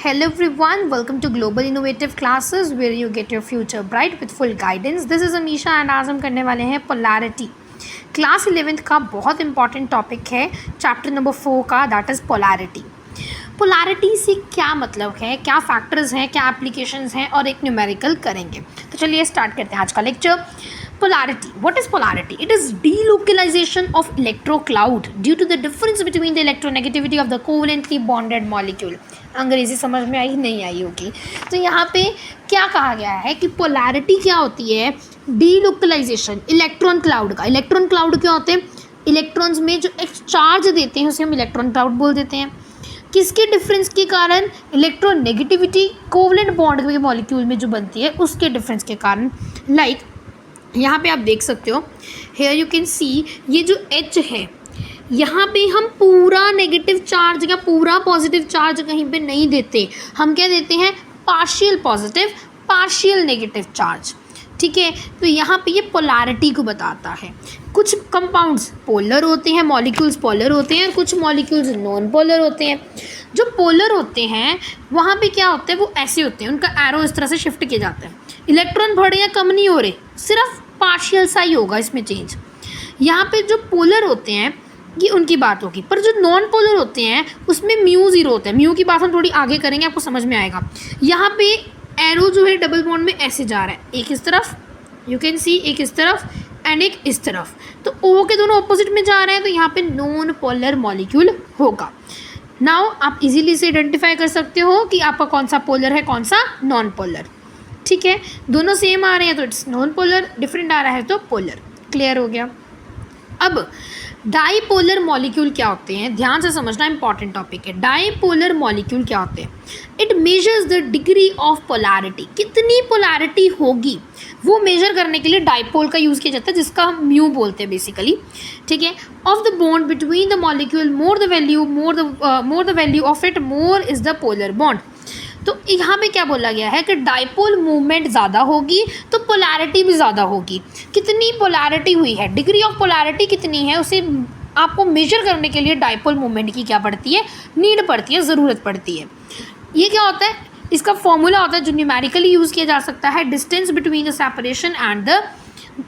Hello everyone, welcome to Global Innovative Classes where you get your future bright with full guidance. This is Amisha and आज हम करने वाले हैं polarity. Class 11th का बहुत important topic है chapter number 4 का, दैट इज़ पोलैरिटी. पोलैरिटी से क्या मतलब है, क्या फैक्टर्स हैं, क्या एप्लीकेशंस हैं और एक न्यूमेरिकल करेंगे. तो चलिए स्टार्ट करते हैं आज का lecture. Polarity. What is polarity? It is delocalization of electrocloud due to the difference between the electronegativity of the covalently bonded molecule. अंग्रेजी समझ में आई नहीं आई होगी. तो यहाँ पे क्या कहा गया है कि पोलैरिटी क्या होती है? डीलोकलाइजेशन इलेक्ट्रॉन क्लाउड का. इलेक्ट्रॉन क्लाउड क्या होते हैं? इलेक्ट्रॉन्स में जो एक चार्ज देते हैं उसे हम इलेक्ट्रॉन क्लाउड बोल देते हैं. किसके डिफरेंस के कारण? इलेक्ट्रोनेगेटिविटी कोवलेंट बॉन्ड के मॉलिक्यूल में जो बनती है उसके डिफरेंस के कारण. लाइक यहाँ पे आप देख सकते हो, हेयर यू कैन सी, ये जो H है यहाँ पे हम पूरा नेगेटिव चार्ज या पूरा पॉजिटिव चार्ज कहीं पे नहीं देते. हम क्या देते हैं? Partial positive partial negative charge. ठीक है, तो यहाँ पे ये पोलैरिटी को बताता है. कुछ कंपाउंड्स पोलर होते हैं, मॉलिक्यूल्स पोलर होते हैं, और कुछ मॉलिक्यूल्स नॉन पोलर होते हैं. जो पोलर होते हैं वहाँ पे क्या होता है, वो ऐसे होते हैं, उनका एरो इस तरह से शिफ्ट किया जाता है. इलेक्ट्रॉन बढ़े या कम नहीं हो रहे, सिर्फ पार्शियल सा ही होगा इसमें चेंज. यहाँ पे जो पोलर होते हैं ये उनकी बात होगी, पर जो नॉन पोलर होते हैं उसमें म्यू ज़ीरो होता है. म्यू की बात हम थोड़ी आगे करेंगे, आपको समझ में आएगा. यहाँ पे एरो जो है डबल बॉन्ड में ऐसे जा रहा है, एक इस तरफ यू कैन सी, एक इस तरफ एंड एक इस तरफ. तो ओ के दोनों ऑपोजिट में जा रहे हैं, तो यहाँ पे नॉन पोलर मॉलिक्यूल होगा. नाउ आप इजीली से आइडेंटिफाई कर सकते हो कि आपका कौन सा पोलर है, कौन सा नॉन पोलर. ठीक है, दोनों सेम आ रहे हैं तो इट्स नॉन पोलर, डिफरेंट आ रहा है तो पोलर. क्लियर हो गया. अब डाईपोलर मॉलिक्यूल क्या होते हैं, ध्यान से समझना, इंपॉर्टेंट टॉपिक है. डाईपोलर मॉलिक्यूल क्या होते हैं? It measures the degree of polarity. कितनी पोलैरिटी होगी वो मेजर करने के लिए डाईपोल का यूज़ किया जाता है, जिसका हम म्यू बोलते हैं बेसिकली. ठीक है, of the bond between the molecule, more the value of it, more is the polar bond. तो यहाँ पे क्या बोला गया है कि डाइपोल मूवमेंट ज़्यादा होगी तो पोलैरिटी भी ज़्यादा होगी. कितनी पोलैरिटी हुई है, डिग्री ऑफ पोलैरिटी कितनी है, उसे आपको मेजर करने के लिए डाइपोल मूवमेंट की क्या पड़ती है, नीड पड़ती है, ज़रूरत पड़ती है. ये क्या होता है? इसका फॉर्मूला होता है जो न्यूमेरिकली यूज़ किया जा सकता है, distance between the separation and the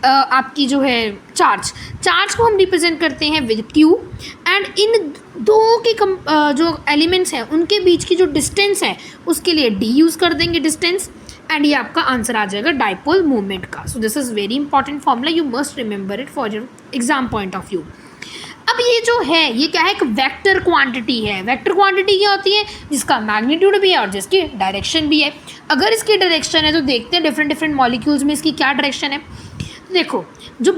आपकी जो है चार्ज को हम रिप्रेजेंट करते हैं विद Q, एंड इन दो के जो एलिमेंट्स हैं उनके बीच की जो डिस्टेंस है उसके लिए D यूज़ कर देंगे डिस्टेंस, एंड ये आपका आंसर आ जाएगा डाइपोल मूवमेंट का. So this is very important formula, you must remember it for your exam point of view. अब ये जो है ये क्या है, एक वेक्टर क्वांटिटी है. वेक्टर क्वांटिटी क्या होती है? जिसका मैग्नीट्यूड भी है और जिसकी डायरेक्शन भी है. अगर इसकी डायरेक्शन है तो देखते हैं डिफरेंट मॉलिक्यूल्स में इसकी क्या डायरेक्शन है. देखो, जो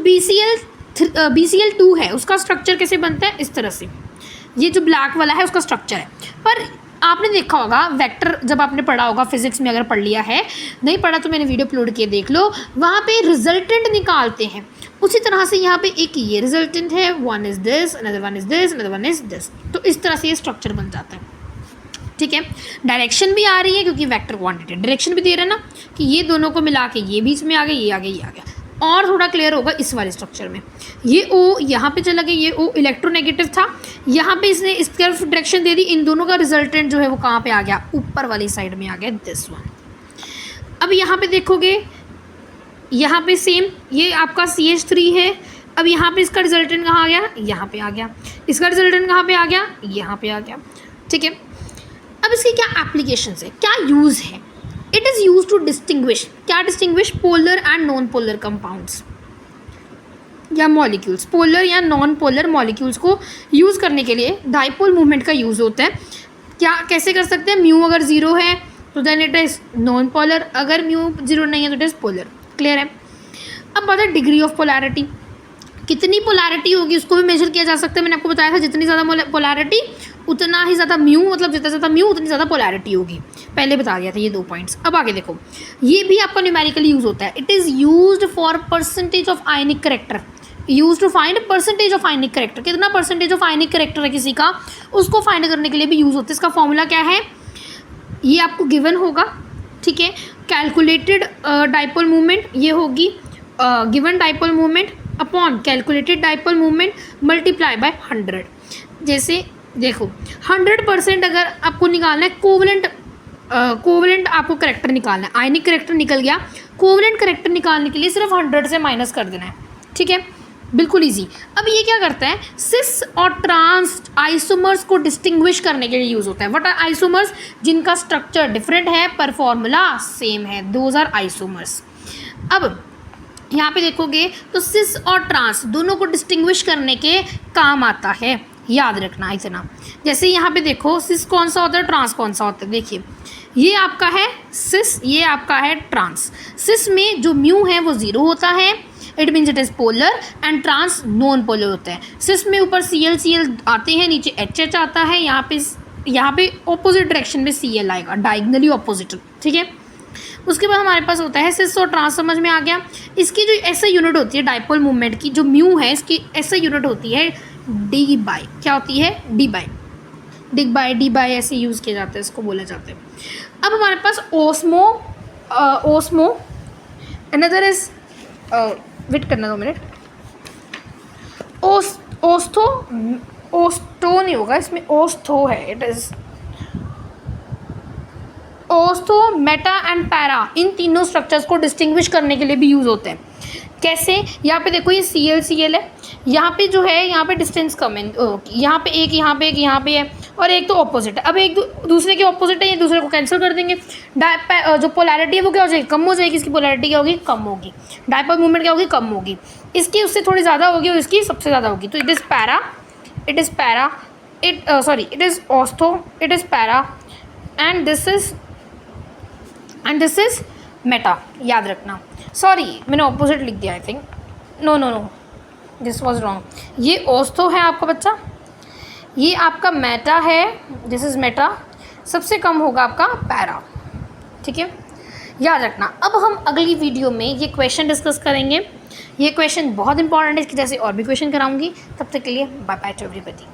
BCl2 है उसका स्ट्रक्चर कैसे बनता है? इस तरह से. ये जो ब्लैक वाला है उसका स्ट्रक्चर है. पर आपने देखा होगा वेक्टर, जब आपने पढ़ा होगा फिजिक्स में, अगर पढ़ लिया है, नहीं पढ़ा तो मैंने वीडियो अपलोड किए देख लो, वहाँ पे रिजल्टेंट निकालते हैं. उसी तरह से यहाँ पे एक ये रिजल्टेंट है, one is this, another one is this, another one is this. तो इस तरह से ये स्ट्रक्चर बन जाता है. ठीक है, डायरेक्शन भी आ रही है क्योंकि वेक्टर क्वांटिटी डायरेक्शन भी दे रहा है ना, कि ये दोनों को मिला के ये बीच में आ गया, ये आ गया, ये आ गया. और थोड़ा क्लियर होगा इस वाले स्ट्रक्चर में. ये O यहाँ पे चला गया, ये O इलेक्ट्रोनेगेटिव था, यहाँ पे इसने इस तरफ डायरेक्शन दे दी. इन दोनों का रिजल्टेंट जो है वो कहाँ पे आ गया? ऊपर वाली साइड में आ गया, दिस वन. अब यहाँ पे देखोगे, यहाँ पे सेम, ये आपका CH3 है. अब यहाँ पे इसका रिजल्टेंट कहाँ आ गया? यहाँ पे आ गया. इसका रिजल्टेंट कहाँ पे आ गया? यहाँ पे आ गया. ठीक है, अब इसकी क्या एप्लीकेशंस है, क्या यूज़ है? It is use to distinguish. क्या distinguish? Polar and non polar compounds या मॉलिक्यूल्स. पोलर या नॉन पोलर मॉलिक्यूल्स को यूज़ करने के लिए डाइपोल मूवमेंट का यूज़ होता है. क्या कैसे कर सकते हैं? म्यू अगर ज़ीरो है तो then it is non polar, अगर म्यू ज़ीरो नहीं है तो इट इज़ पोलर. क्लियर है. अब बात है डिग्री ऑफ पोलैरिटी. कितनी पोलैरिटी होगी उसको भी मेजर किया जा सकता है. मैंने आपको बताया था जितनी ज़्यादा पोलैरिटी उतना ही ज़्यादा म्यू, मतलब जितना ज़्यादा म्यू उतनी ज़्यादा पोलैरिटी होगी. पहले बता दिया था ये 2 पॉइंट्स. अब आगे देखो, ये भी आपका न्यूमेरिकली यूज़ होता है. It is used for percentage of ionic character. Use to find percentage of ionic character. कितना परसेंटेज ऑफ आयनिक करेक्टर है किसी का, उसको फाइंड करने के लिए भी यूज़ होता है. इसका फॉर्मूला क्या है ये आपको गिवन होगा. ठीक है, कैलकुलेटेड डाइपोल मूवमेंट ये होगी given dipole movement upon calculated dipole movement multiply by 100. जैसे देखो 100% अगर आपको निकालना है कोवलेंट कोवलेंट आपको करेक्टर निकालना है, आयनिक करेक्टर निकल गया, कोवलेंट करेक्टर निकालने के लिए सिर्फ 100 से माइनस कर देना है, ठीक है, बिल्कुल इजी। अब ये क्या करता है, सिस और ट्रांस आइसोमर्स को डिस्टिंग्विश करने के लिए यूज़ होता है। व्हाट आर आइसोमर्स, जिनका स्ट्रक्चर डिफरेंट है पर फॉर्मूला सेम है, दोज आर आइसोमर्स। अब यहाँ पे देखोगे तो सिस और ट्रांस दोनों को डिस्टिंग्विश करने के काम आता है, याद रखना इतना। जैसे यहाँ पे देखो सिस कौन सा होता है, ट्रांस कौन सा होता है, देखिए ये आपका है सिस, ये आपका है ट्रांस। सिस में जो म्यू है वो 0 होता है, it means it is polar, and trans non polar होता है। सिस में ऊपर Cl आते हैं, नीचे H आता है, यहाँ पे ऑपोजिट डायरेक्शन में Cl आएगा, डायगनली ऑपोजिट, ठीक है। उसके बाद हमारे पास होता है सिस और ट्रांस, समझ में आ गया। इसकी जो ऐसा यूनिट होती है डाइपोल मूवमेंट की, जो म्यू है इसकी ऐसा यूनिट होती है डी बाई, क्या होती है, डी बाई ऐसे यूज़ किया जाता है, इसको बोला जाता है। अब हमारे पास ओस्मो अनदर इज वेट करना 2 मिनट, ओस्टो नहीं होगा इसमें, ओस्थो है, it is ortho, meta and para, इन तीनों स्ट्रक्चर्स को डिस्टिंग्विश करने के लिए भी यूज़ होते हैं। कैसे, यहाँ पे देखो ये Cl है, यहाँ पे जो है यहाँ पे डिस्टेंस कम है, यहाँ पे एक, यहाँ पे एक, यहाँ पे है, और एक तो ऑपोजिट है। अब एक दूसरे के ऑपोजिट है, ये दूसरे को कैंसिल कर देंगे, जो पोलैरिटी है वो क्या हो जाएगी, कम हो जाएगी, इसकी पोलैरिटी क्या होगी, कम होगी, डाइपोल मूवमेंट क्या होगी, कम होगी, इसकी उससे थोड़ी ज़्यादा होगी और इसकी सबसे ज़्यादा होगी। तो it is ortho, it is para, and this is meta, याद रखना। सॉरी मैंने ऑपोजिट लिख दिया, I think, no this was wrong. ये ओस्थो है आपका बच्चा, ये आपका मेटा है, दिस इज़ मेटा, सबसे कम होगा आपका पैरा, ठीक है, याद रखना। अब हम अगली वीडियो में ये क्वेश्चन डिस्कस करेंगे, ये क्वेश्चन बहुत इंपॉर्टेंट है, इसकी जैसे और भी क्वेश्चन कराऊंगी। तब तक के लिए बाय बाय टू एवरीबॉडी।